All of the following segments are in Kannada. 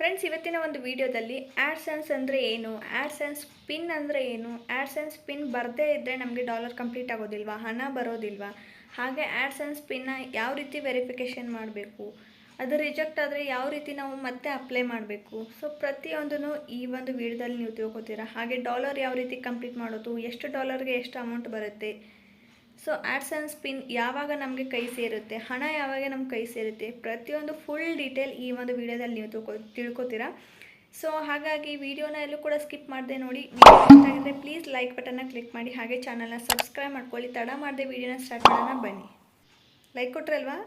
ಫ್ರೆಂಡ್ಸ್, ಇವತ್ತಿನ ಒಂದು ವಿಡಿಯೋದಲ್ಲಿ ಆ್ಯಡ್ಸೆನ್ಸ್ ಅಂದರೆ ಏನು, ಆ್ಯಡ್ಸೆನ್ಸ್ ಪಿನ್ ಅಂದರೆ ಏನು, ಆ್ಯಡ್ಸೆನ್ಸ್ ಪಿನ್ ಬರದೇ ಇದ್ದರೆ ನಮಗೆ ಡಾಲರ್ ಕಂಪ್ಲೀಟ್ ಆಗೋದಿಲ್ವಾ, ಹಣ ಬರೋದಿಲ್ವಾ, ಹಾಗೆ ಆ್ಯಡ್ಸೆನ್ಸ್ ಪಿನ್ನ ಯಾವ ರೀತಿ ವೆರಿಫಿಕೇಷನ್ ಮಾಡಬೇಕು, ಅದು ರಿಜೆಕ್ಟ್ ಆದರೆ ಯಾವ ರೀತಿ ನಾವು ಮತ್ತೆ ಅಪ್ಲೈ ಮಾಡಬೇಕು. ಸೊ ಪ್ರತಿಯೊಂದೂ ಈ ಒಂದು ವಿಡಿಯೋದಲ್ಲಿ ನೀವು ತಿಳ್ಕೊತೀರಾ. ಹಾಗೆ ಡಾಲರ್ ಯಾವ ರೀತಿ ಕಂಪ್ಲೀಟ್ ಮಾಡೋದು, ಎಷ್ಟು ಡಾಲರ್ಗೆ ಎಷ್ಟು ಅಮೌಂಟ್ ಬರುತ್ತೆ, ಸೊ ಆ್ಯಡ್ಸೆನ್ಸ್ ಪಿನ್ ಯಾವಾಗ ನಮಗೆ ಕೈ ಸೇರುತ್ತೆ, ಹಣ ಯಾವಾಗ ನಮ್ಗೆ ಕೈ ಸೇರುತ್ತೆ, ಪ್ರತಿಯೊಂದು ಫುಲ್ ಡೀಟೇಲ್ ಈ ಒಂದು ವಿಡಿಯೋದಲ್ಲಿ ನೀವು ತಿಳ್ಕೊತೀರಾ. ಸೊ ಹಾಗಾಗಿ ವಿಡಿಯೋನ ಎಲ್ಲೂ ಕೂಡ ಸ್ಕಿಪ್ ಮಾಡದೆ ನೋಡಿ. ವಿಡಿಯೋ ಇಷ್ಟ ಆಗಿದ್ರೆ ಪ್ಲೀಸ್ ಲೈಕ್ ಬಟನ್ನ ಕ್ಲಿಕ್ ಮಾಡಿ, ಹಾಗೆ ಚಾನಲ್ನ ಸಬ್ಸ್ಕ್ರೈಬ್ ಮಾಡ್ಕೊಳ್ಳಿ. ತಡ ಮಾಡದೆ ವಿಡಿಯೋನ ಸ್ಟಾರ್ಟ್ ಮಾಡೋಣ ಬನ್ನಿ. ಲೈಕ್ ಕೊಟ್ರಲ್ವಾ?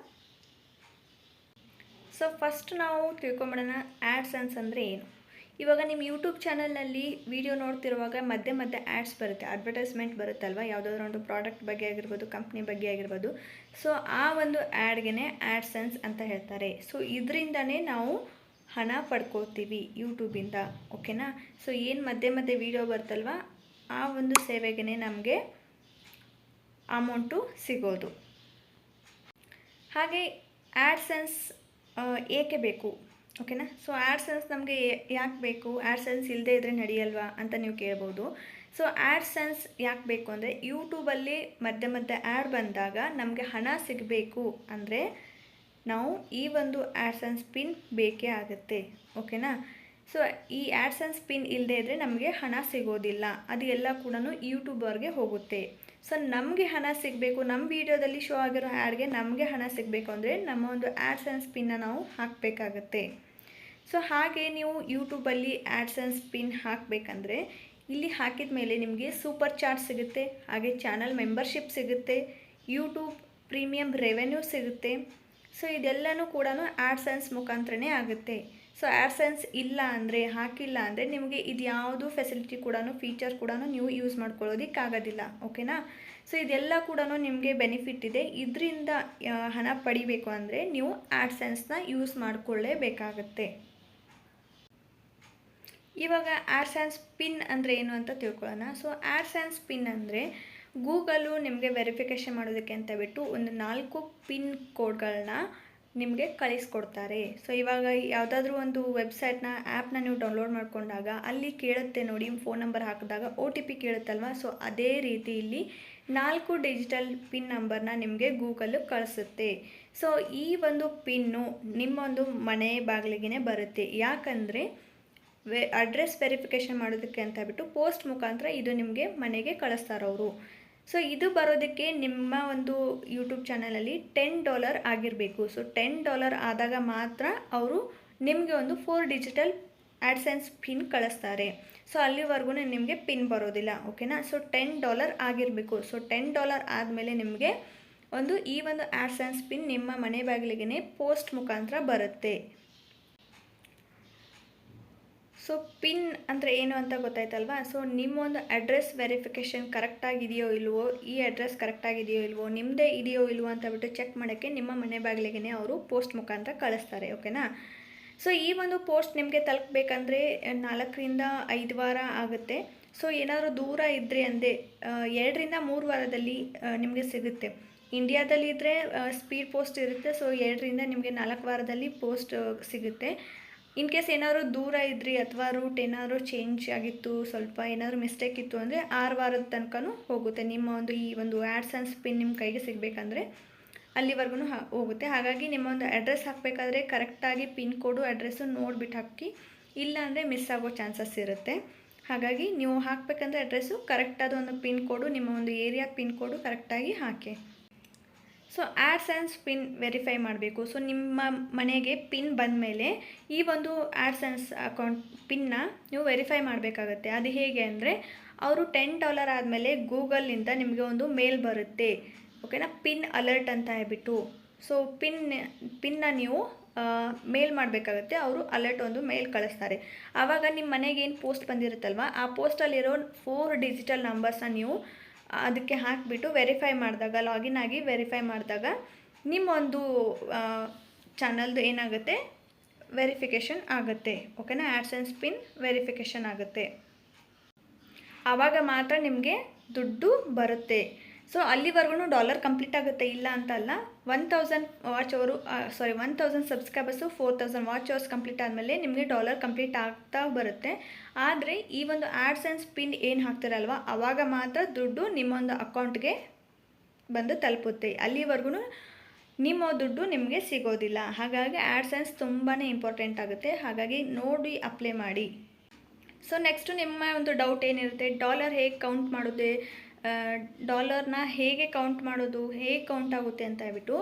ಸೊ ಫಸ್ಟ್ ನಾವು ತಿಳ್ಕೊಂಬಿಡೋಣ ಆ್ಯಡ್ಸೆನ್ಸ್ ಅಂದರೆ ಏನು. ಇವಾಗ ನಿಮ್ಮ ಯೂಟ್ಯೂಬ್ ಚಾನಲ್ನಲ್ಲಿ ವಿಡಿಯೋ ನೋಡ್ತಿರುವಾಗ ಮಧ್ಯೆ ಮಧ್ಯೆ ಆ್ಯಡ್ಸ್ ಬರುತ್ತೆ, ಅಡ್ವರ್ಟೈಸ್ಮೆಂಟ್ ಬರುತ್ತಲ್ವ, ಯಾವುದಾದ್ರೂ ಒಂದು ಪ್ರಾಡಕ್ಟ್ ಬಗ್ಗೆ ಆಗಿರ್ಬೋದು, ಕಂಪ್ನಿ ಬಗ್ಗೆ ಆಗಿರ್ಬೋದು. ಸೊ ಆ ಒಂದು ಆ್ಯಡ್ಗೆ ಆ್ಯಡ್ಸೆನ್ಸ್ ಅಂತ ಹೇಳ್ತಾರೆ. ಸೊ ಇದರಿಂದನೇ ನಾವು ಹಣ ಪಡ್ಕೋತೀವಿ ಯೂಟ್ಯೂಬಿಂದ, ಓಕೆನಾ. ಸೊ ಏನು ಮಧ್ಯೆ ಮಧ್ಯೆ ವಿಡಿಯೋ ಬರ್ತಲ್ವ, ಆ ಒಂದು ಸೇವೆಗೆ ನಮಗೆ ಅಮೌಂಟು ಸಿಗೋದು. ಹಾಗೆ ಆ್ಯಡ್ಸೆನ್ಸ್ ಏಕೆ ಬೇಕು, ಓಕೆನಾ. ಸೊ ಆ್ಯಡ್ಸೆನ್ಸ್ ನಮಗೆ ಯಾಕೆ ಬೇಕು, ಆ್ಯಡ್ಸೆನ್ಸ್ ಇಲ್ಲದೇ ಇದ್ದರೆ ನಡೆಯಲ್ವಾ ಅಂತ ನೀವು ಕೇಳ್ಬೋದು. ಸೊ ಆ್ಯಡ್ಸೆನ್ಸ್ ಯಾಕೆ ಬೇಕು ಅಂದರೆ, ಯೂಟ್ಯೂಬಲ್ಲಿ ಮಧ್ಯೆ ಮಧ್ಯೆ ಆ್ಯಡ್ ಬಂದಾಗ ನಮಗೆ ಹಣ ಸಿಗಬೇಕು ಅಂದರೆ ನಾವು ಈ ಒಂದು ಆ್ಯಡ್ಸೆನ್ಸ್ ಪಿನ್ ಬೇಕೇ ಆಗುತ್ತೆ, ಓಕೆನಾ. ಸೊ ಈ ಆ್ಯಡ್ಸೆನ್ಸ್ ಪಿನ್ ಇಲ್ಲದೇ ಇದ್ದರೆ ನಮಗೆ ಹಣ ಸಿಗೋದಿಲ್ಲ, ಅದು ಎಲ್ಲ ಕೂಡ ಯೂಟ್ಯೂಬರ್ಗೆ ಹೋಗುತ್ತೆ. ಸೊ ನಮಗೆ ಹಣ ಸಿಗಬೇಕು, ನಮ್ಮ ವಿಡಿಯೋದಲ್ಲಿ ಶೋ ಆಗಿರೋ ಆ್ಯಡ್ಗೆ ನಮಗೆ ಹಣ ಸಿಗಬೇಕು ಅಂದರೆ ನಮ್ಮ ಒಂದು ಆ್ಯಡ್ಸೆನ್ಸ್ ಪಿನ್ನ ನಾವು ಹಾಕಬೇಕಾಗತ್ತೆ. ಸೊ ಹಾಗೆ ನೀವು ಯೂಟ್ಯೂಬಲ್ಲಿ ಆ್ಯಡ್ಸೆನ್ಸ್ ಪಿನ್ ಹಾಕಬೇಕಂದ್ರೆ ಇಲ್ಲಿ ಹಾಕಿದ ಮೇಲೆ ನಿಮಗೆ ಸೂಪರ್ ಚಾಟ್ ಸಿಗುತ್ತೆ, ಹಾಗೆ ಚಾನಲ್ ಮೆಂಬರ್ಶಿಪ್ ಸಿಗುತ್ತೆ, ಯೂಟ್ಯೂಬ್ ಪ್ರೀಮಿಯಮ್ ರೆವೆನ್ಯೂ ಸಿಗುತ್ತೆ. ಸೊ ಇದೆಲ್ಲನೂ ಕೂಡ ಆ್ಯಡ್ಸೆನ್ಸ್ ಮುಖಾಂತರನೇ ಆಗುತ್ತೆ. ಸೊ ಆ್ಯಡ್ಸೆನ್ಸ್ ಇಲ್ಲ ಅಂದರೆ, ಹಾಕಿಲ್ಲ ಅಂದರೆ ನಿಮಗೆ ಇದು ಯಾವುದು ಫೆಸಿಲಿಟಿ ಕೂಡ, ಫೀಚರ್ ಕೂಡ ನೀವು ಯೂಸ್ ಮಾಡ್ಕೊಳ್ಳೋದಕ್ಕಾಗೋದಿಲ್ಲ, ಓಕೆನಾ. ಸೊ ಇದೆಲ್ಲ ಕೂಡ ನಿಮಗೆ ಬೆನಿಫಿಟ್ ಇದೆ. ಇದರಿಂದ ಹಣ ಪಡಿಬೇಕು ಅಂದರೆ ನೀವು ಆ್ಯಡ್ಸೆನ್ಸ್ನ ಯೂಸ್ ಮಾಡಿಕೊಳ್ಳೇಬೇಕಾಗತ್ತೆ. ಇವಾಗ ಆ್ಯಡ್ಸೆನ್ಸ್ ಪಿನ್ ಅಂದರೆ ಏನು ಅಂತ ತಿಳ್ಕೊಳ್ಳೋಣ. ಸೊ ಆ್ಯಡ್ಸೆನ್ಸ್ ಪಿನ್ ಅಂದರೆ ಗೂಗಲು ನಿಮಗೆ ವೆರಿಫಿಕೇಷನ್ ಮಾಡೋದಕ್ಕೆ ಅಂತ ಬಿಟ್ಟು ಒಂದು 4 ಪಿನ್ ಕೋಡ್ಗಳನ್ನ ನಿಮಗೆ ಕಳಿಸ್ಕೊಡ್ತಾರೆ. ಸೊ ಇವಾಗ ಯಾವುದಾದ್ರೂ ಒಂದು ವೆಬ್ಸೈಟ್ನ ಆ್ಯಪ್ನ ನೀವು ಡೌನ್ಲೋಡ್ ಮಾಡಿಕೊಂಡಾಗ ಅಲ್ಲಿ ಕೇಳುತ್ತೆ ನೋಡಿ, ಫೋನ್ ನಂಬರ್ ಹಾಕಿದಾಗ OTP ಕೇಳುತ್ತಲ್ವ. ಸೊ ಅದೇ ರೀತಿ ಇಲ್ಲಿ 4 ಡಿಜಿಟಲ್ ಪಿನ್ ನಂಬರ್ನ ನಿಮಗೆ ಗೂಗಲ್ಲು ಕಳಿಸುತ್ತೆ. ಸೊ ಈ ಒಂದು ಪಿನ್ನು ನಿಮ್ಮೊಂದು ಮನೆ ಬಾಗಿಲಿಗೆ ಬರುತ್ತೆ. ಯಾಕಂದರೆ ಅಡ್ರೆಸ್ ವೆರಿಫಿಕೇಷನ್ ಮಾಡೋದಕ್ಕೆ ಅಂತ ಬಿಟ್ಟು ಪೋಸ್ಟ್ ಮುಖಾಂತರ ಇದು ನಿಮಗೆ ಮನೆಗೆ ಕಳಿಸ್ತಾರವರು. ಸೊ ಇದು ಬರೋದಕ್ಕೆ ನಿಮ್ಮ ಒಂದು ಯೂಟ್ಯೂಬ್ ಚಾನಲಲ್ಲಿ $10 ಆಗಿರಬೇಕು. ಸೊ $10 ಆದಾಗ ಮಾತ್ರ ಅವರು ನಿಮಗೆ ಒಂದು 4 ಡಿಜಿಟಲ್ ಆ್ಯಡ್ಸೆನ್ಸ್ ಪಿನ್ ಕಳಿಸ್ತಾರೆ. ಸೊ ಅಲ್ಲಿವರೆಗೂ ನಿಮಗೆ ಪಿನ್ ಬರೋದಿಲ್ಲ, ಓಕೆನಾ. ಸೊ $10 ಆಗಿರಬೇಕು. ಸೊ $10 ಆದಮೇಲೆ ನಿಮಗೆ ಈ ಒಂದು ಆ್ಯಡ್ಸೆನ್ಸ್ ಪಿನ್ ನಿಮ್ಮ ಮನೆ ಬಾಗಿಲಿಗೆ ಪೋಸ್ಟ್ ಮುಖಾಂತರ ಬರುತ್ತೆ. ಸೊ ಪಿನ್ ಅಂದರೆ ಏನು ಅಂತ ಗೊತ್ತಾಯ್ತಲ್ವಾ. ಸೊ ನಿಮ್ಮೊಂದು ಅಡ್ರೆಸ್ ವೆರಿಫಿಕೇಷನ್ ಕರೆಕ್ಟಾಗಿದೆಯೋ ಇಲ್ವೋ, ಈ ಅಡ್ರೆಸ್ ಕರೆಕ್ಟಾಗಿದೆಯೋ ಇಲ್ವೋ, ನಿಮ್ಮದೇ ಇದೆಯೋ ಇಲ್ವೋ ಅಂತ ಬಿಟ್ಟು ಚೆಕ್ ಮಾಡೋಕ್ಕೆ ನಿಮ್ಮ ಮನೆ ಬಾಗಿಲಿಗೆ ಅವರು ಪೋಸ್ಟ್ ಮುಖಾಂತರ ಕಳಿಸ್ತಾರೆ, ಓಕೆನಾ. ಸೊ ಈ ಒಂದು ಪೋಸ್ಟ್ ನಿಮಗೆ ತಲುಪಬೇಕಂದ್ರೆ 4 ರಿಂದ 5 ವಾರ ಆಗುತ್ತೆ. ಸೊ ಏನಾದರೂ ದೂರ ಇದ್ದರೆ ಅಂದರೆ 2 ರಿಂದ 3 ವಾರದಲ್ಲಿ ನಿಮಗೆ ಸಿಗುತ್ತೆ. ಇಂಡಿಯಾದಲ್ಲಿ ಇದ್ದರೆ ಸ್ಪೀಡ್ ಪೋಸ್ಟ್ ಇರುತ್ತೆ. ಸೊ 2 ರಿಂದ ನಿಮಗೆ 4 ವಾರದಲ್ಲಿ ಪೋಸ್ಟ್ ಸಿಗುತ್ತೆ. ಇನ್ ಕೇಸ್ ಏನಾದರೂ ದೂರ ಇದ್ರಿ ಅಥವಾ ರೂಟ್ ಏನಾದರೂ ಚೇಂಜ್ ಆಗಿತ್ತು, ಸ್ವಲ್ಪ ಏನಾದರೂ ಮಿಸ್ಟೇಕ್ ಇತ್ತು ಅಂದರೆ 6 ವಾರದ ತನಕನೂ ಹೋಗುತ್ತೆ. ನಿಮ್ಮ ಈ ಒಂದು ಆ್ಯಡ್ಸೆನ್ಸ್ ಪಿನ್ ನಿಮ್ಮ ಕೈಗೆ ಸಿಗಬೇಕಂದ್ರೆ ಅಲ್ಲಿವರೆಗೂ ಹೋಗುತ್ತೆ. ಹಾಗಾಗಿ ನಿಮ್ಮ ಒಂದು ಅಡ್ರೆಸ್ ಹಾಕಬೇಕಾದ್ರೆ ಕರೆಕ್ಟಾಗಿ ಪಿನ್ ಕೋಡು ಅಡ್ರೆಸ್ಸು ನೋಡಿಬಿಟ್ಟು ಹಾಕಿ, ಇಲ್ಲ ಅಂದರೆ ಮಿಸ್ ಆಗೋ ಚಾನ್ಸಸ್ ಇರುತ್ತೆ. ಹಾಗಾಗಿ ನೀವು ಹಾಕಬೇಕಂದ್ರೆ ಅಡ್ರೆಸ್ಸು ಕರೆಕ್ಟಾದ ಒಂದು ಪಿನ್ ಕೋಡು, ನಿಮ್ಮ ಒಂದು ಏರಿಯಾ ಪಿನ್ ಕೋಡು ಕರೆಕ್ಟಾಗಿ ಹಾಕಿ. ಸೊ ಆ್ಯಡ್ಸೆನ್ಸ್ ಪಿನ್ ವೆರಿಫೈ ಮಾಡಬೇಕು. ಸೊ ನಿಮ್ಮ ಮನೆಗೆ ಪಿನ್ ಬಂದ ಮೇಲೆ ಈ ಒಂದು ಆ್ಯಡ್ಸೆನ್ಸ್ ಅಕೌಂಟ್ ಪಿನ್ನ ನೀವು ವೆರಿಫೈ ಮಾಡಬೇಕಾಗತ್ತೆ. ಅದು ಹೇಗೆ ಅಂದರೆ, ಅವರು $10 ಆದಮೇಲೆ ಗೂಗಲ್ನಿಂದ ನಿಮಗೆ ಒಂದು ಮೇಲ್ ಬರುತ್ತೆ, ಓಕೆನಾ, ಪಿನ್ ಅಲರ್ಟ್ ಅಂತ ಹೇಳ್ಬಿಟ್ಟು. ಸೊ ಪಿನ್ನ ನೀವು ಮೇಲ್ ಮಾಡಬೇಕಾಗತ್ತೆ. ಅವರು ಅಲರ್ಟ್ ಒಂದು ಮೇಲ್ ಕಳಿಸ್ತಾರೆ. ಆವಾಗ ನಿಮ್ಮ ಮನೆಗೆ ಏನು ಪೋಸ್ಟ್ ಬಂದಿರುತ್ತಲ್ವ, ಆ ಪೋಸ್ಟಲ್ಲಿರೋ 4 ಡಿಜಿಟಲ್ ನಂಬರ್ಸ್ನ ನೀವು ಅದಕ್ಕೆ ಹಾಕಿಬಿಟ್ಟು ವೆರಿಫೈ ಮಾಡಿದಾಗ, ಲಾಗಿನ್ ಆಗಿ ವೆರಿಫೈ ಮಾಡಿದಾಗ ನಿಮ್ಮೊಂದು ಚಾನಲ್ದು ಏನಾಗುತ್ತೆ, ವೆರಿಫಿಕೇಷನ್ ಆಗುತ್ತೆ, ಓಕೆನಾ. ಆ್ಯಡ್ಸೆನ್ಸ್ ಪಿನ್ ವೆರಿಫಿಕೇಷನ್ ಆಗುತ್ತೆ. ಆವಾಗ ಮಾತ್ರ ನಿಮಗೆ ದುಡ್ಡು ಬರುತ್ತೆ. ಸೊ ಅಲ್ಲಿವರೆಗೂ ಡಾಲರ್ ಕಂಪ್ಲೀಟ್ ಆಗುತ್ತೆ, ಇಲ್ಲ ಅಂತ ಅಲ್ಲ. 1000 1000 ಸಬ್ಸ್ಕ್ರೈಬರ್ಸು 4000 ವಾಚ್ ಅವರ್ಸ್ ಕಂಪ್ಲೀಟ್ ಆದಮೇಲೆ ನಿಮಗೆ ಡಾಲರ್ ಕಂಪ್ಲೀಟ್ ಆಗ್ತಾ ಬರುತ್ತೆ. ಆದರೆ ಈ ಒಂದು ಆ್ಯಡ್ಸ್ ಆ್ಯಂಡ್ ಸ್ಪಿನ್ ಏನು ಹಾಕ್ತಿರಲ್ವ ಆವಾಗ ಮಾತ್ರ ದುಡ್ಡು ನಿಮ್ಮೊಂದು ಅಕೌಂಟ್ಗೆ ಬಂದು ತಲುಪುತ್ತೆ. ಅಲ್ಲಿವರೆಗೂ ನಿಮ್ಮ ದುಡ್ಡು ನಿಮಗೆ ಸಿಗೋದಿಲ್ಲ. ಹಾಗಾಗಿ ಆ್ಯಡ್ಸೆನ್ಸ್ ತುಂಬಾ ಇಂಪಾರ್ಟೆಂಟ್ ಆಗುತ್ತೆ. ಹಾಗಾಗಿ ನೋಡಿ ಅಪ್ಲೈ ಮಾಡಿ. ಸೊ ನೆಕ್ಸ್ಟು ನಿಮ್ಮ ಒಂದು ಡೌಟ್ ಏನಿರುತ್ತೆ, ಡಾಲರ್ ಹೇಗೆ ಕೌಂಟ್ ಮಾಡೋದು, ಡಾಲರ್ನ ಹೇಗೆ ಕೌಂಟ್ ಮಾಡೋದು, ಹೇಗೆ ಕೌಂಟ್ ಆಗುತ್ತೆ ಅಂತ ಹೇಳ್ಬಿಟ್ಟು,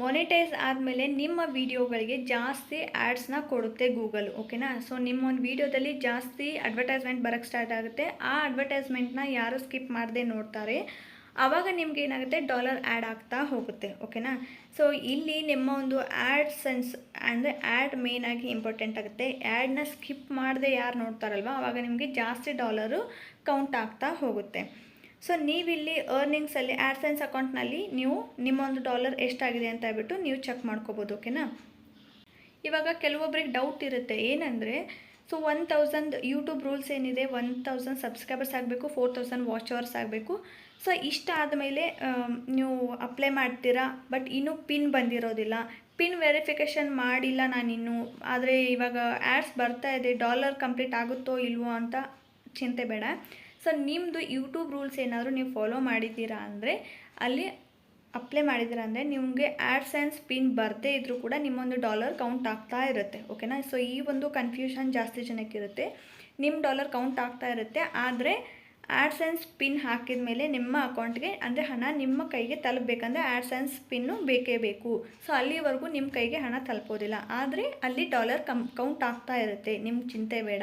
ಮೊನಿಟೈಸ್ ಆದಮೇಲೆ ನಿಮ್ಮ ವಿಡಿಯೋಗಳಿಗೆ ಜಾಸ್ತಿ ಆ್ಯಡ್ಸ್ನ ಕೊಡುತ್ತೆ ಗೂಗಲ್. ಓಕೆನಾ. ಸೊ ನಿಮ್ಮ ಒಂದು ವಿಡಿಯೋದಲ್ಲಿ ಜಾಸ್ತಿ ಅಡ್ವರ್ಟೈಸ್ಮೆಂಟ್ ಬರೋಕ್ಕೆ ಸ್ಟಾರ್ಟ್ ಆಗುತ್ತೆ. ಆ ಅಡ್ವರ್ಟೈಸ್ಮೆಂಟ್ನ ಯಾರು ಸ್ಕಿಪ್ ಮಾಡದೆ ನೋಡ್ತಾರೆ, ಆವಾಗ ನಿಮ್ಗೆ ಏನಾಗುತ್ತೆ, ಡಾಲರ್ ಆ್ಯಡ್ ಆಗ್ತಾ ಹೋಗುತ್ತೆ. ಓಕೆನಾ. ಸೊ ಇಲ್ಲಿ ನಿಮ್ಮ ಒಂದು ಆ್ಯಡ್ಸೆನ್ಸ್ ಅಂದರೆ ಆ್ಯಡ್ ಮೇಯ್ನಾಗಿ ಇಂಪಾರ್ಟೆಂಟ್ ಆಗುತ್ತೆ. ಆ್ಯಡ್ನ ಸ್ಕಿಪ್ ಮಾಡದೆ ಯಾರು ನೋಡ್ತಾರಲ್ವ ಆವಾಗ ನಿಮಗೆ ಜಾಸ್ತಿ ಡಾಲರು ಕೌಂಟ್ ಆಗ್ತಾ ಹೋಗುತ್ತೆ. ಸೊ ನೀವಿಲ್ಲಿ ಅರ್ನಿಂಗ್ಸಲ್ಲಿ ಆ್ಯಡ್ಸೆನ್ಸ್ ಅಕೌಂಟ್ನಲ್ಲಿ ನೀವು ನಿಮ್ಮೊಂದು ಡಾಲರ್ ಎಷ್ಟಾಗಿದೆ ಅಂತ ಹೇಳ್ಬಿಟ್ಟು ನೀವು ಚೆಕ್ ಮಾಡ್ಕೋಬೋದು. ಓಕೆನಾ. ಇವಾಗ ಕೆಲವೊಬ್ರಿಗೆ ಡೌಟ್ ಇರುತ್ತೆ, ಏನಂದರೆ ಸೊ 1000 ಯೂಟ್ಯೂಬ್ ರೂಲ್ಸ್ ಏನಿದೆ, 1000 ಸಬ್ಸ್ಕ್ರೈಬರ್ಸ್ ಆಗಬೇಕು, 4000 ವಾಚ್ ಅವರ್ಸ್ ಆಗಬೇಕು. ಸೊ ಇಷ್ಟ ಆದಮೇಲೆ ನೀವು ಅಪ್ಲೈ ಮಾಡ್ತೀರಾ, ಬಟ್ ಇನ್ನೂ ಪಿನ್ ಬಂದಿರೋದಿಲ್ಲ, ಪಿನ್ ವೆರಿಫಿಕೇಷನ್ ಮಾಡಿಲ್ಲ ನಾನಿನ್ನೂ, ಆದರೆ ಇವಾಗ ಆ್ಯಡ್ಸ್ ಬರ್ತಾ ಇದೆ, ಡಾಲರ್ ಕಂಪ್ಲೀಟ್ ಆಗುತ್ತೋ ಇಲ್ವೋ ಅಂತ ಚಿಂತೆ ಬೇಡ. ಸೊ ನಿಮ್ಮದು ಯೂಟ್ಯೂಬ್ ರೂಲ್ಸ್ ಏನಾದರೂ ನೀವು ಫಾಲೋ ಮಾಡಿದ್ದೀರಾ ಅಂದರೆ, ಅಲ್ಲಿ ಅಪ್ಲೈ ಮಾಡಿದ್ದೀರಾ ಅಂದರೆ ನಿಮಗೆ ಆ್ಯಡ್ಸ್ ಆ್ಯಂಡ್ ಸ್ಪಿನ್ ಬರದೇ ಇದ್ದರೂ ಕೂಡ ನಿಮ್ಮೊಂದು ಡಾಲರ್ ಕೌಂಟ್ ಆಗ್ತಾ ಇರುತ್ತೆ. ಓಕೆನಾ. ಸೊ ಈ ಒಂದು ಕನ್ಫ್ಯೂಷನ್ ಜಾಸ್ತಿ ಜನಕ್ಕಿರುತ್ತೆ. ನಿಮ್ಮ ಡಾಲರ್ ಕೌಂಟ್ ಆಗ್ತಾ ಇರುತ್ತೆ, ಆದರೆ ಆ್ಯಡ್ಸ್ ಆ್ಯಂಡ್ ಸ್ಪಿನ್ ಹಾಕಿದ ಮೇಲೆ ನಿಮ್ಮ ಅಕೌಂಟ್ಗೆ ಅಂದರೆ ಹಣ ನಿಮ್ಮ ಕೈಗೆ ತಲುಪಬೇಕಂದ್ರೆ ಆ್ಯಡ್ಸ್ ಆ್ಯಂಡ್ ಸ್ಪಿನ್ನು ಬೇಕೇ ಬೇಕು. ಸೊ ಅಲ್ಲಿವರೆಗೂ ನಿಮ್ಮ ಕೈಗೆ ಹಣ ತಲುಪೋದಿಲ್ಲ, ಆದರೆ ಅಲ್ಲಿ ಡಾಲರ್ ಕೌಂಟ್ ಆಗ್ತಾ ಇರುತ್ತೆ, ನಿಮ್ಗೆ ಚಿಂತೆ ಬೇಡ.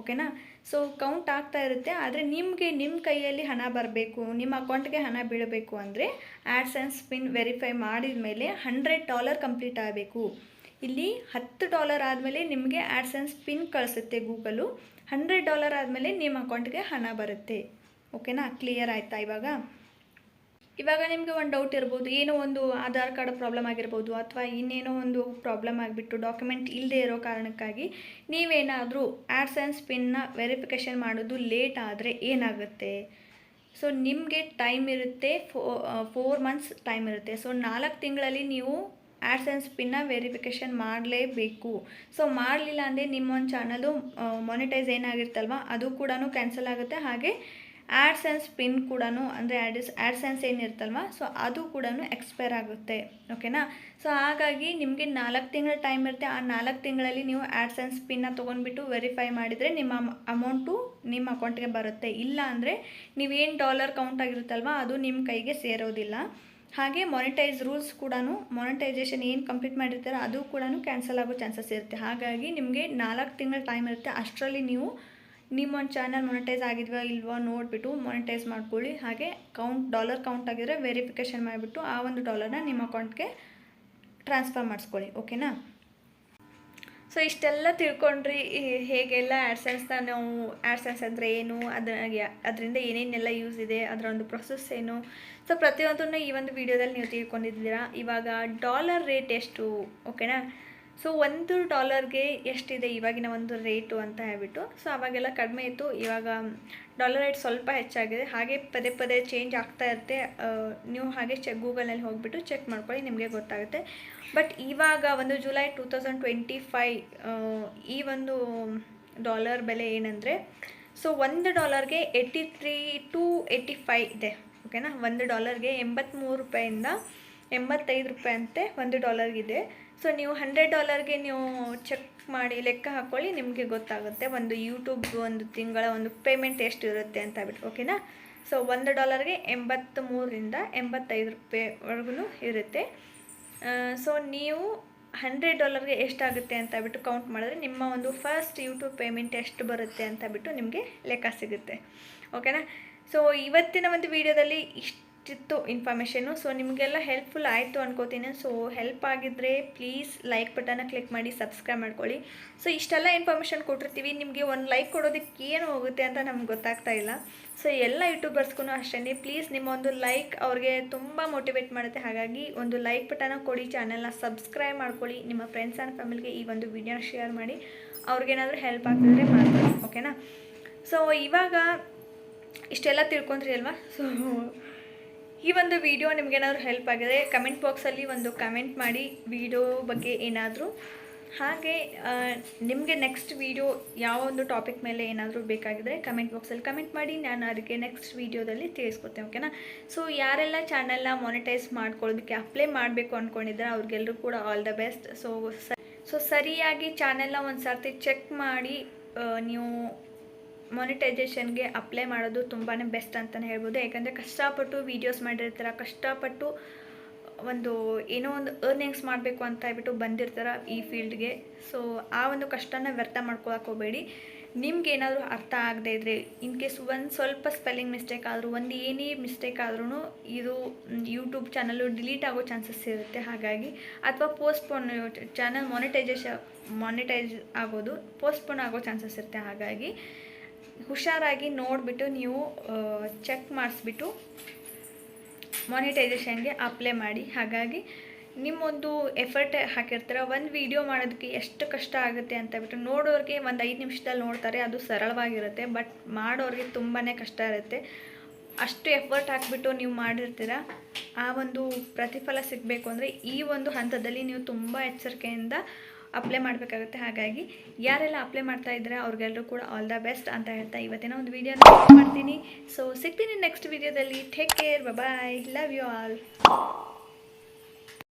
ಓಕೆನಾ. ಸೊ ಕೌಂಟ್ ಆಗ್ತಾ ಇರುತ್ತೆ, ಆದರೆ ನಿಮಗೆ ನಿಮ್ಮ ಕೈಯಲ್ಲಿ ಹಣ ಬರಬೇಕು, ನಿಮ್ಮ ಅಕೌಂಟ್ಗೆ ಹಣ ಬೀಳಬೇಕು ಅಂದರೆ ಆ್ಯಡ್ಸ್ ಆ್ಯಂಡ್ ಸ್ಪಿನ್ ವೆರಿಫೈ ಮಾಡಿದ ಮೇಲೆ $100 ಕಂಪ್ಲೀಟ್ ಆಗಬೇಕು. ಇಲ್ಲಿ $10 ಆದಮೇಲೆ ನಿಮಗೆ ಆ್ಯಡ್ಸ್ ಆ್ಯಂಡ್ ಸ್ಪಿನ್ ಕಳಿಸುತ್ತೆ ಗೂಗಲು. $100 ಆದಮೇಲೆ ನಿಮ್ಮ ಅಕೌಂಟ್ಗೆ ಹಣ ಬರುತ್ತೆ. ಓಕೆನಾ. ಕ್ಲಿಯರ್ ಆಯಿತಾ ಇವಾಗ ನಿಮಗೆ ಒಂದು ಡೌಟ್ ಇರ್ಬೋದು, ಏನೋ ಒಂದು ಆಧಾರ್ ಕಾರ್ಡ್ ಪ್ರಾಬ್ಲಮ್ ಆಗಿರ್ಬೋದು, ಅಥವಾ ಇನ್ನೇನೋ ಒಂದು ಪ್ರಾಬ್ಲಮ್ ಆಗಿಬಿಟ್ಟು ಡಾಕ್ಯುಮೆಂಟ್ ಇಲ್ಲದೆ ಇರೋ ಕಾರಣಕ್ಕಾಗಿ ನೀವೇನಾದರೂ ಆ್ಯಡ್ಸ್ ಆ್ಯಂಡ್ ಸ್ಪಿನ್ನ ವೆರಿಫಿಕೇಷನ್ ಮಾಡೋದು ಲೇಟ್ ಆದರೆ ಏನಾಗುತ್ತೆ. ಸೊ ನಿಮಗೆ ಟೈಮ್ ಇರುತ್ತೆ, 4 ಮಂತ್ಸ್ ಟೈಮ್ ಇರುತ್ತೆ. ಸೊ 4 ತಿಂಗಳಲ್ಲಿ ನೀವು ಆ್ಯಡ್ಸ್ ಆ್ಯಂಡ್ ಸ್ಪಿನ್ನ ವೆರಿಫಿಕೇಷನ್ ಮಾಡಲೇಬೇಕು. ಸೊ ಮಾಡಲಿಲ್ಲ ಅಂದರೆ ನಿಮ್ಮ ಒಂದು ಚಾನಲು ಮೊನಿಟೈಸ್ ಏನಾಗಿರ್ತಲ್ವ ಅದು ಕೂಡ ಕ್ಯಾನ್ಸಲ್ ಆಗುತ್ತೆ. ಹಾಗೆ ಆ್ಯಡ್ಸ್ ಆ್ಯಂಡ್ ಸ್ಪಿನ್ ಕೂಡ ಅಂದರೆ ಆ್ಯಡ್ಸೆನ್ಸ್ ಏನಿರ್ತಲ್ವ ಸೊ ಅದು ಕೂಡ ಎಕ್ಸ್ಪೈರ್ ಆಗುತ್ತೆ. ಓಕೆನಾ. ಸೊ ಹಾಗಾಗಿ ನಿಮಗೆ 4 ತಿಂಗಳ ಟೈಮ್ ಇರುತ್ತೆ. ಆ 4 ತಿಂಗಳಲ್ಲಿ ನೀವು ಆ್ಯಡ್ಸ್ ಆ್ಯಂಡ್ ಸ್ಪಿನ್ನ ತೊಗೊಂಡ್ಬಿಟ್ಟು ವೆರಿಫೈ ಮಾಡಿದರೆ ನಿಮ್ಮ ಅಮೌಂಟು ನಿಮ್ಮ ಅಕೌಂಟ್ಗೆ ಬರುತ್ತೆ. ಇಲ್ಲ ಅಂದರೆ ನೀವೇನು ಡಾಲರ್ ಕೌಂಟ್ ಆಗಿರುತ್ತಲ್ವ ಅದು ನಿಮ್ಮ ಕೈಗೆ ಸೇರೋದಿಲ್ಲ. ಹಾಗೆ ಮೊನಿಟೈಸ್ ರೂಲ್ಸ್ ಕೂಡ, ಮೊನಿಟೈಸೇಷನ್ ಏನು ಕಂಪ್ಲೀಟ್ ಮಾಡಿರ್ತೀರ ಅದು ಕೂಡ ಕ್ಯಾನ್ಸಲ್ ಆಗೋ ಚಾನ್ಸಸ್ ಇರುತ್ತೆ. ಹಾಗಾಗಿ ನಿಮಗೆ 4 ತಿಂಗಳ ಟೈಮ್ ಇರುತ್ತೆ. ಅಷ್ಟರಲ್ಲಿ ನೀವು ನಿಮ್ಮೊಂದು ಚಾನಲ್ ಮೊನಿಟೈಸ್ ಆಗಿದ್ವಾ ಇಲ್ವಾ ನೋಡಿಬಿಟ್ಟು ಮೊನಿಟೈಸ್ ಮಾಡ್ಕೊಳ್ಳಿ. ಹಾಗೆ ಡಾಲರ್ ಕೌಂಟ್ ಆಗಿದ್ರೆ ವೆರಿಫಿಕೇಷನ್ ಮಾಡಿಬಿಟ್ಟು ಆ ಒಂದು ಡಾಲರ್ನ ನಿಮ್ಮ ಅಕೌಂಟ್ಗೆ ಟ್ರಾನ್ಸ್ಫರ್ ಮಾಡಿಸ್ಕೊಳ್ಳಿ. ಓಕೆನಾ. ಸೊ ಇಷ್ಟೆಲ್ಲ ತಿಳ್ಕೊಂಡ್ರಿ ಹೇಗೆಲ್ಲ ಆ್ಯಡ್ಸೆನ್ಸ್ನ ನಾವು ಆ್ಯಡ್ಸೆನ್ಸ್ ಅಂದರೆ ಏನು, ಅದರಿಂದ ಏನೇನೆಲ್ಲ ಯೂಸ್ ಇದೆ, ಅದರ ಒಂದು ಪ್ರೊಸೆಸ್ ಏನು, ಸೊ ಪ್ರತಿಯೊಂದನ್ನು ಈ ಒಂದು ವಿಡಿಯೋದಲ್ಲಿ ನೀವು ತಿಳ್ಕೊಂಡಿದ್ದೀರಾ. ಇವಾಗ ಡಾಲರ್ ರೇಟ್ ಎಷ್ಟು, ಓಕೆನಾ. ಸೊ $1 ಎಷ್ಟಿದೆ ಇವಾಗಿನ ಒಂದು ರೇಟು ಅಂತ ಹೇಳ್ಬಿಟ್ಟು, ಸೊ ಅವಾಗೆಲ್ಲ ಕಡಿಮೆ ಇತ್ತು, ಇವಾಗ ಡಾಲರ್ ರೇಟ್ ಸ್ವಲ್ಪ ಹೆಚ್ಚಾಗಿದೆ. ಹಾಗೆ ಪದೇ ಪದೇ ಚೇಂಜ್ ಆಗ್ತಾ ಇರುತ್ತೆ. ನೀವು ಹಾಗೆ ಗೂಗಲ್ನಲ್ಲಿ ಹೋಗಿಬಿಟ್ಟು ಚೆಕ್ ಮಾಡ್ಕೊಳ್ಳಿ, ನಿಮಗೆ ಗೊತ್ತಾಗುತ್ತೆ. ಬಟ್ ಇವಾಗ ಒಂದು ಜುಲೈ 2025 ಈ ಒಂದು ಡಾಲರ್ ಬೆಲೆ ಏನಂದರೆ, ಸೊ $1 83 to 85 ಇದೆ. ಓಕೆನಾ. $1 $83 85 ಅಂತೆ $1 ಇದೆ. ಸೊ ನೀವು $100 ನೀವು ಚೆಕ್ ಮಾಡಿ ಲೆಕ್ಕ ಹಾಕ್ಕೊಳ್ಳಿ, ನಿಮಗೆ ಗೊತ್ತಾಗುತ್ತೆ ಒಂದು ಯೂಟ್ಯೂಬ್ ಒಂದು ತಿಂಗಳ ಒಂದು ಪೇಮೆಂಟ್ ಎಷ್ಟು ಇರುತ್ತೆ ಅಂತ ಹೇಳ್ಬಿಟ್ಟು. ಓಕೆನಾ. ಸೊ $1 $83 $85 ಇರುತ್ತೆ. ಸೊ ನೀವು $100 ಎಷ್ಟಾಗುತ್ತೆ ಅಂತ ಹೇಳ್ಬಿಟ್ಟು ಕೌಂಟ್ ಮಾಡಿದ್ರೆ ನಿಮ್ಮ ಒಂದು ಫಸ್ಟ್ ಯೂಟ್ಯೂಬ್ ಪೇಮೆಂಟ್ ಎಷ್ಟು ಬರುತ್ತೆ ಅಂತ ಹೇಳ್ಬಿಟ್ಟು ನಿಮಗೆ ಲೆಕ್ಕ ಸಿಗುತ್ತೆ. ಓಕೆನಾ. ಸೊ ಇವತ್ತಿನ ಒಂದು ವಿಡಿಯೋದಲ್ಲಿ ಇಷ್ಟಿತ್ತು ಇನ್ಫಾರ್ಮೇಷನು. ಸೊ ನಿಮಗೆಲ್ಲ ಹೆಲ್ಪ್ಫುಲ್ ಆಯಿತು ಅನ್ಕೋತೀನಿ. ಸೊ ಹೆಲ್ಪ್ ಆಗಿದ್ದರೆ ಪ್ಲೀಸ್ ಲೈಕ್ ಬಟನ್ನ ಕ್ಲಿಕ್ ಮಾಡಿ ಸಬ್ಸ್ಕ್ರೈಬ್ ಮಾಡ್ಕೊಳ್ಳಿ. ಸೊ ಇಷ್ಟೆಲ್ಲ ಇನ್ಫಾರ್ಮೇಷನ್ ಕೊಟ್ಟಿರ್ತೀವಿ, ನಿಮಗೆ ಒಂದು ಲೈಕ್ ಕೊಡೋದಕ್ಕೆ ಏನು ಹೋಗುತ್ತೆ ಅಂತ ನಮ್ಗೆ ಗೊತ್ತಾಗ್ತಾ ಇಲ್ಲ. ಸೊ ಎಲ್ಲ ಯೂಟ್ಯೂಬರ್ಸ್ಗೂ ಅಷ್ಟೇ, ಪ್ಲೀಸ್ ನಿಮ್ಮ ಒಂದು ಲೈಕ್ ಅವ್ರಿಗೆ ತುಂಬ ಮೋಟಿವೇಟ್ ಮಾಡುತ್ತೆ. ಹಾಗಾಗಿ ಒಂದು ಲೈಕ್ ಬಟನ್ನ ಕೊಡಿ, ಚಾನಲ್ನ ಸಬ್ಸ್ಕ್ರೈಬ್ ಮಾಡ್ಕೊಳ್ಳಿ, ನಿಮ್ಮ ಫ್ರೆಂಡ್ಸ್ ಆ್ಯಂಡ್ ಫ್ಯಾಮಿಲಿಗೆ ಈ ಒಂದು ವಿಡಿಯೋನ ಶೇರ್ ಮಾಡಿ, ಅವ್ರಿಗೇನಾದರೂ ಹೆಲ್ಪ್ ಆಗ್ತಿದ್ರೆ ಮಾಡ್ಕೊಳ್ಳಿ. ಓಕೆನಾ. ಸೊ ಇವಾಗ ಇಷ್ಟೆಲ್ಲ ತಿಳ್ಕೊಂಡ್ರಿ ಅಲ್ವಾ. ಸೊ ಈ ಒಂದು ವಿಡಿಯೋ ನಿಮಗೇನಾದರೂ ಹೆಲ್ಪ್ ಆಗಿದೆ ಕಮೆಂಟ್ ಬಾಕ್ಸಲ್ಲಿ ಒಂದು ಕಮೆಂಟ್ ಮಾಡಿ ವಿಡಿಯೋ ಬಗ್ಗೆ ಏನಾದರೂ. ಹಾಗೆ ನಿಮಗೆ ನೆಕ್ಸ್ಟ್ ವಿಡಿಯೋ ಯಾವ ಒಂದು ಟಾಪಿಕ್ ಮೇಲೆ ಏನಾದರೂ ಬೇಕಾಗಿದ್ದರೆ ಕಮೆಂಟ್ ಬಾಕ್ಸಲ್ಲಿ ಕಮೆಂಟ್ ಮಾಡಿ, ನಾನು ಅದಕ್ಕೆ ನೆಕ್ಸ್ಟ್ ವಿಡಿಯೋದಲ್ಲಿ ತಿಳಿಸ್ಕೊಡ್ತೇನೆ. ಓಕೆನಾ? ಸೊ ಯಾರೆಲ್ಲ ಚಾನಲ್ನ ಮಾನಿಟೈಸ್ ಮಾಡ್ಕೊಳ್ಳೋದಕ್ಕೆ ಅಪ್ಲೈ ಮಾಡಬೇಕು ಅಂದ್ಕೊಂಡಿದ್ದಾರೆ ಅವ್ರಿಗೆಲ್ಲರೂ ಕೂಡ ಆಲ್ ದ ಬೆಸ್ಟ್. ಸೊ ಸರಿಯಾಗಿ ಚಾನೆಲ್ನ ಒಂದು ಸರ್ತಿ ಚೆಕ್ ಮಾಡಿ ನೀವು ಮಾನಿಟೈಸೇಷನ್ಗೆ ಅಪ್ಲೈ ಮಾಡೋದು ತುಂಬಾ ಬೆಸ್ಟ್ ಅಂತಲೇ ಹೇಳ್ಬೋದು. ಯಾಕಂದರೆ ಕಷ್ಟಪಟ್ಟು ವೀಡಿಯೋಸ್ ಮಾಡಿರ್ತಾರೆ, ಕಷ್ಟಪಟ್ಟು ಒಂದು ಏನೋ ಒಂದು ಅರ್ನಿಂಗ್ಸ್ ಮಾಡಬೇಕು ಅಂತ ಹೇಳ್ಬಿಟ್ಟು ಬಂದಿರ್ತಾರೆ ಈ ಫೀಲ್ಡ್ಗೆ. ಸೊ ಆ ಒಂದು ಕಷ್ಟನ ವ್ಯರ್ಥ ಮಾಡ್ಕೊಳಕ್ಕೆ ಹೋಗಬೇಡಿ. ನಿಮ್ಗೆ ಏನಾದರೂ ಅರ್ಥ ಆಗದೆ ಇದ್ದರೆ, ಇನ್ ಕೇಸ್ ಒಂದು ಸ್ವಲ್ಪ ಸ್ಪೆಲ್ಲಿಂಗ್ ಮಿಸ್ಟೇಕ್ ಆದರೂ, ಒಂದು ಏನೇ ಮಿಸ್ಟೇಕ್ ಆದ್ರೂ ಇದು ಯೂಟ್ಯೂಬ್ ಚಾನಲ್ಲು ಡಿಲೀಟ್ ಆಗೋ ಚಾನ್ಸಸ್ ಇರುತ್ತೆ. ಹಾಗಾಗಿ ಅಥವಾ ಪೋಸ್ಟ್ಪೋನ್ ಚಾನಲ್ ಮಾನಿಟೈಸ್ ಆಗೋದು ಪೋಸ್ಟ್ಪೋನ್ ಆಗೋ ಚಾನ್ಸಸ್ ಇರುತ್ತೆ. ಹಾಗಾಗಿ ಹುಷಾರಾಗಿ ನೋಡಿಬಿಟ್ಟು ನೀವು ಚೆಕ್ ಮಾಡಿಸ್ಬಿಟ್ಟು ಮಾನಿಟೈಸೇಷನ್ಗೆ ಅಪ್ಲೈ ಮಾಡಿ. ಹಾಗಾಗಿ ನಿಮ್ಮೊಂದು ಎಫರ್ಟ್ ಹಾಕಿರ್ತಾರೆ. ಒಂದು ವಿಡಿಯೋ ಮಾಡೋದಕ್ಕೆ ಎಷ್ಟು ಕಷ್ಟ ಆಗುತ್ತೆ ಅಂತ ಬಿಟ್ಟು ನೋಡೋರಿಗೆ ಒಂದು 5 ನಿಮಿಷದಲ್ಲಿ ನೋಡ್ತಾರೆ, ಅದು ಸರಳವಾಗಿರುತ್ತೆ. ಬಟ್ ಮಾಡೋರಿಗೆ ತುಂಬಾ ಕಷ್ಟ ಇರುತ್ತೆ. ಅಷ್ಟು ಎಫರ್ಟ್ ಹಾಕಿಬಿಟ್ಟು ನೀವು ಮಾಡಿರ್ತೀರ, ಆ ಒಂದು ಪ್ರತಿಫಲ ಸಿಗಬೇಕು ಅಂದರೆ ಈ ಒಂದು ಹಂತದಲ್ಲಿ ನೀವು ತುಂಬ ಎಚ್ಚರಿಕೆಯಿಂದ ಅಪ್ಲೈ ಮಾಡಬೇಕಾಗುತ್ತೆ. ಹಾಗಾಗಿ ಯಾರೆಲ್ಲ ಅಪ್ಲೈ ಮಾಡ್ತಾ ಇದ್ದಾರೆ ಅವ್ರಿಗೆಲ್ಲರೂ ಕೂಡ ಆಲ್ ದ ಬೆಸ್ಟ್ ಅಂತ ಹೇಳ್ತಾ ಇವತ್ತಿನ ಒಂದು ವಿಡಿಯೋನ ಮಾಡ್ತೀನಿ. ಸೊ ಸಿಗ್ತೀನಿ ನೆಕ್ಸ್ಟ್ ವಿಡಿಯೋದಲ್ಲಿ. Take care, bye, love you all.